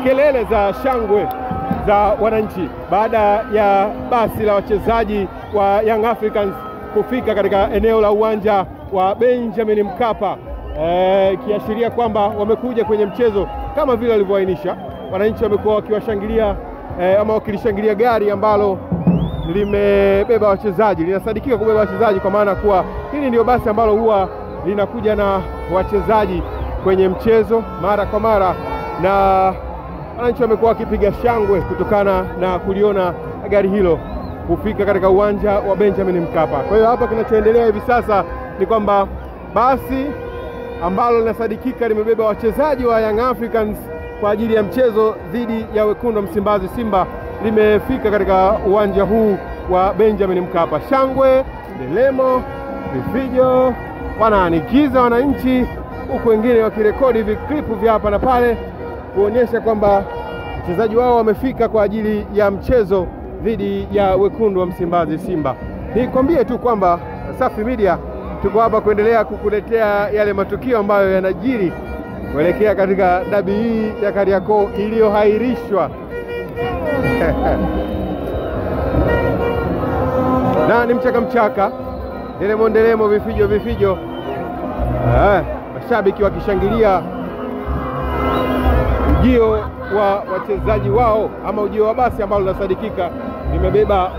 kelele za shangwe za wananchi baada ya basi la wachezaji wa Young Africans kufika katika eneo la uwanja wa Benjamin Mkapa, kiashiria kwamba wamekuja kwenye mchezo kama vile walivyoainisha. Wananchi wamekuwa wakiwashangilia ama wakilishangilia gari ambalo limebeba wachezaji, linasadikika kubeba wachezaji, kwa maana kuwa hili ndio basi ambalo huwa linakuja na wachezaji kwenye mchezo mara kwa mara, na wananchi wamekuwa wakipiga shangwe kutokana na kuliona gari hilo kufika katika uwanja wa Benjamin Mkapa. Kwa hiyo hapa kinachoendelea hivi sasa ni kwamba basi ambalo linasadikika limebeba wachezaji wa Young Africans kwa ajili ya mchezo dhidi ya wekundu wa Msimbazi Simba limefika katika uwanja huu wa Benjamin Mkapa. Shangwe, ndelemo, vifijo, wanaanikiza wananchi, huku wengine wakirekodi hivi klipu vya hapa na pale kuonyesha kwamba wachezaji wao wamefika kwa ajili ya mchezo dhidi ya wekundu wa Msimbazi Simba. Nikwambie tu kwamba Safi Media tuko hapa kuendelea kukuletea yale matukio ambayo yanajiri kuelekea katika dabi hii ya Kariakoo iliyohairishwa. Na ni mchaka, ndelemo, vifijo. Mashabiki wakishangilia ujio wa wachezaji wao ama ujio wa basi ambalo linasadikika limebeba